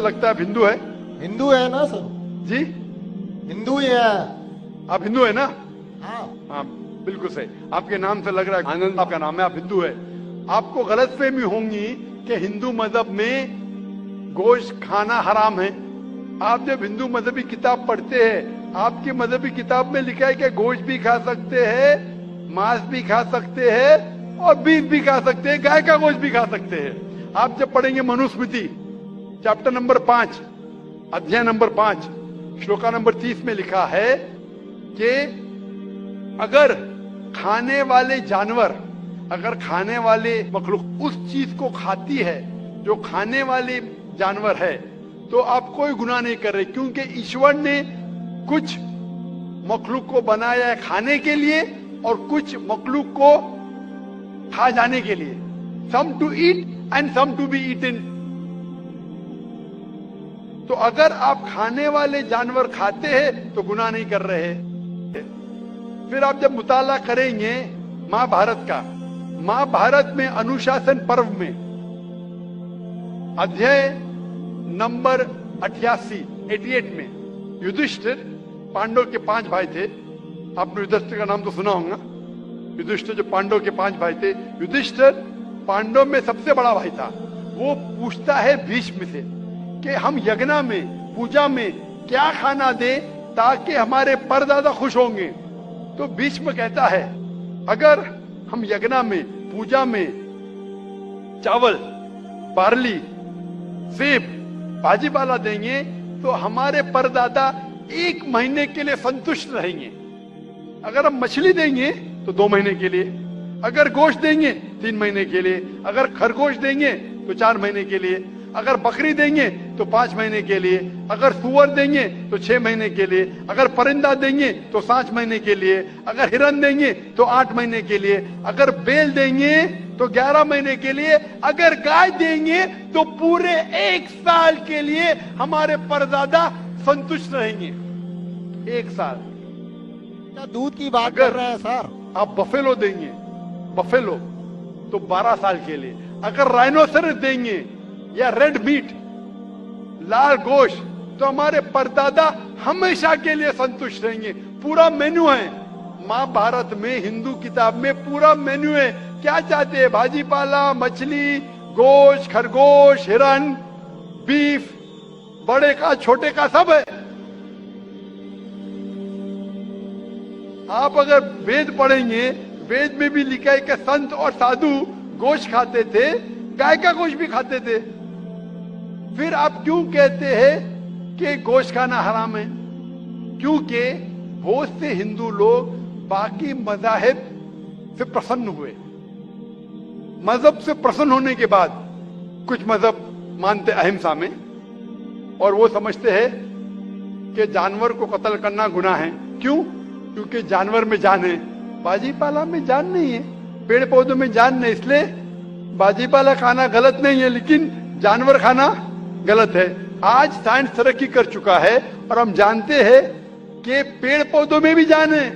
लगता है हिंदू है? हिंदू है ना सर? जी, हिंदू ही है। आप हिंदू है ना? हाँ। हाँ, बिल्कुल सही। आपके नाम से लग रहा है आनंद आपका नाम है, आप हिंदू है। आपको गलतफहमी होंगी कि हिंदू मजहब में गोश्त खाना हराम है। आप जब हिंदू मजहबी किताब पढ़ते हैं, आपकी मजहबी किताब में लिखा है कि गोश्त भी खा सकते हैं, मांस भी खा सकते हैं और बीफ भी खा सकते हैं, गाय का गोश्त भी खा सकते हैं। आप जब पढ़ेंगे मनुस्मृति चैप्टर नंबर 5 अध्याय नंबर 5 श्लोका नंबर 30 में लिखा है कि अगर खाने वाले जानवर, अगर खाने वाले मखलूक उस चीज को खाती है जो खाने वाले जानवर है, तो आप कोई गुनाह नहीं कर रहे, क्योंकि ईश्वर ने कुछ मखलूक को बनाया है खाने के लिए और कुछ मखलूक को खा जाने के लिए। Some to eat and some to be eaten. तो अगर आप खाने वाले जानवर खाते हैं तो गुनाह नहीं कर रहे। फिर आप जब मुताला करेंगे महाभारत का, महाभारत में अनुशासन पर्व में अध्याय नंबर 88 में युधिष्ठिर, पांडव के 5 भाई थे। आपने युधिष्ठिर का नाम तो सुना होगा। युधिष्ठिर जो पांडव के 5 भाई थे, युधिष्ठिर पांडव में सबसे बड़ा भाई था। वो पूछता है भीष्म से कि हम यज्ञ में, पूजा में क्या खाना दे ताकि हमारे परदादा खुश होंगे। तो भीष्म कहता है अगर हम यज्ञ में, पूजा में चावल, बार्ली, सेब, भाजी पाला देंगे तो हमारे परदादा 1 महीने के लिए संतुष्ट रहेंगे। अगर हम मछली देंगे तो 2 महीने के लिए, अगर गोश्त देंगे 3 महीने के लिए, अगर खरगोश देंगे तो 4 महीने के लिए, अगर बकरी देंगे तो 5 महीने के लिए, अगर सुअर देंगे तो 6 महीने के लिए, अगर परिंदा देंगे तो 7 महीने के लिए, अगर हिरन देंगे तो 8 महीने के लिए, अगर बैल देंगे तो 11 महीने के लिए, अगर गाय देंगे तो पूरे 1 साल के लिए हमारे परदादा संतुष्ट रहेंगे। 1 साल। क्या दूध की बात कर रहे हैं सर? आप बफेलो देंगे, बफेलो तो 12 साल के लिए, अगर राइनोसरस देंगे या रेड मीट, लाल गोश्त, तो हमारे परदादा हमेशा के लिए संतुष्ट रहेंगे। पूरा मेन्यू है महाभारत में, हिंदू किताब में पूरा मेन्यू है। क्या चाहते हैं? भाजी पाला, मछली, गोश्त, खरगोश, हिरन, बीफ, बड़े का छोटे का सब है। आप अगर वेद पढ़ेंगे, वेद में भी लिखा है कि संत और साधु गोश्त खाते थे, गाय का गोश्त भी खाते थे। फिर आप क्यों कहते हैं कि गोश्त खाना हराम है? क्योंकि बहुत से हिंदू लोग बाकी मजाहिब से प्रसन्न हुए। मजहब से प्रसन्न होने के बाद कुछ मजहब मानते अहिंसा में, और वो समझते हैं कि जानवर को कत्ल करना गुनाह है। क्यों? क्योंकि जानवर में जान है, बाजी पाला में जान नहीं है, पेड़ पौधों में जान नहीं, इसलिए बाजी पाला खाना गलत नहीं है, लेकिन जानवर खाना गलत है। आज साइंस तरक्की कर चुका है और हम जानते हैं कि पेड़ पौधों में भी जान है,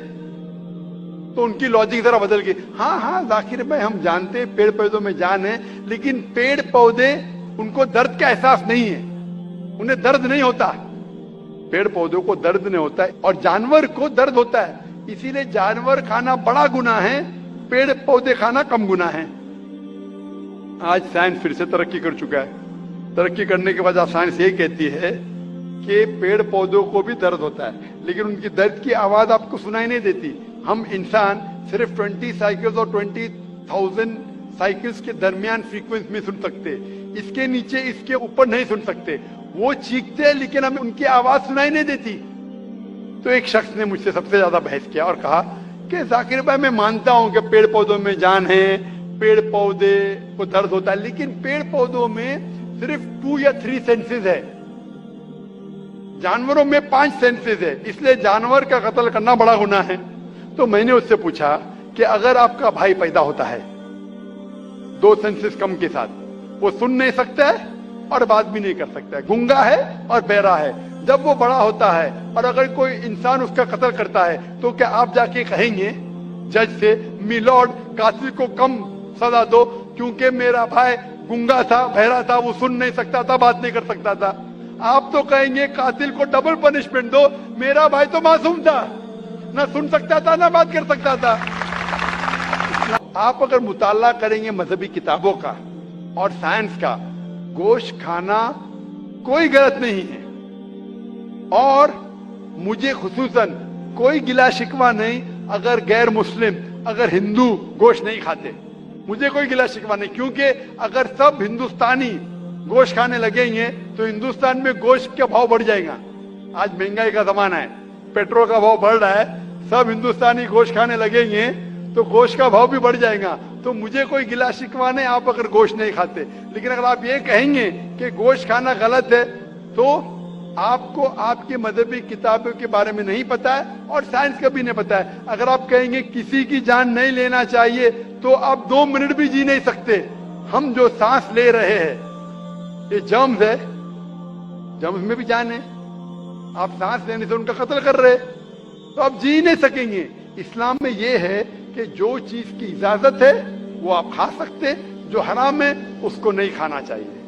तो उनकी लॉजिक जरा बदल गई। हाँ जाकिर भाई, हम जानते हैं पेड़ पौधों में जान है, लेकिन पेड़ पौधे, उनको दर्द का एहसास नहीं है, उन्हें दर्द नहीं होता। पेड़ पौधों को दर्द नहीं होता है और जानवर को दर्द होता है, इसीलिए जानवर खाना बड़ा गुनाह है, पेड़ पौधे खाना कम गुनाह है। आज साइंस फिर से तरक्की कर चुका है। तरक्की करने के बाद साइंस ये कहती है कि पेड़ पौधों को भी दर्द होता है, लेकिन उनकी दर्द की आवाज आपको सुनाई नहीं देती। हम इंसान सिर्फ 20 साइकिल्स और 20,000 साइकिल्स के दरमियान फ्रीक्वेंसी में सुन सकते, इसके नीचे, इसके ऊपर नहीं सुन सकते। वो चीखते हैं लेकिन हमें उनकी आवाज सुनाई नहीं देती। तो एक शख्स ने मुझसे सबसे ज्यादा बहस किया और कहा कि जाकिर भाई, मैं मानता हूं कि पेड़ पौधों में जान है, पेड़ पौधे को दर्द होता है, लेकिन पेड़ पौधों में सिर्फ 2 या 3 सेंसेस है, जानवरों में 5 सेंसेस है, इसलिए जानवर का कत्ल करना बड़ा गुनाह है। तो मैंने उससे पूछा कि अगर आपका भाई पैदा होता है 2 सेंसेस कम के साथ, वो सुन नहीं सकता है और बात भी नहीं कर सकता है, गूंगा है और बहरा है, जब वो बड़ा होता है और अगर कोई इंसान उसका कत्ल करता है, तो क्या आप जाके कहेंगे जज से, मिलॉर्ड कातिल को कम सजा दो क्योंकि मेरा भाई गूंगा था, बहरा था, वो सुन नहीं सकता था, बात नहीं कर सकता था? आप तो कहेंगे कातिल को डबल पनिशमेंट दो। मेरा भाई तो मासूम था, ना सुन सकता था ना बात कर सकता था। आप अगर मुताला करेंगे मजहबी किताबों का और साइंस का, गोश्त खाना कोई गलत नहीं है। और मुझे खुसूसन कोई गिला शिकवा नहीं अगर गैर मुस्लिम, अगर हिंदू गोश्त नहीं खाते, मुझे कोई गिला शिकवा नहीं। क्योंकि अगर सब हिंदुस्तानी गोश्त खाने लगेंगे तो हिंदुस्तान में गोश्त का भाव बढ़ जाएगा। आज महंगाई का जमाना है, पेट्रोल का भाव बढ़ रहा है, सब हिंदुस्तानी गोश्त खाने लगेंगे तो गोश्त का भाव भी बढ़ जाएगा। तो मुझे कोई गिला शिकवा नहीं आप अगर गोश्त नहीं खाते। लेकिन अगर आप ये कहेंगे कि गोश्त खाना गलत है तो आपको आपकी मजहबी किताबों के बारे में नहीं पता है और साइंस का भी नहीं पता है। अगर आप कहेंगे किसी की जान नहीं लेना चाहिए तो आप 2 मिनट भी जी नहीं सकते। हम जो सांस ले रहे हैं ये जर्म्स है, जर्म्स में भी जान है। आप सांस लेने से उनका कत्ल कर रहे तो आप जी नहीं सकेंगे। इस्लाम में ये है कि जो चीज की इजाजत है वो आप खा सकते, जो हराम है उसको नहीं खाना चाहिए।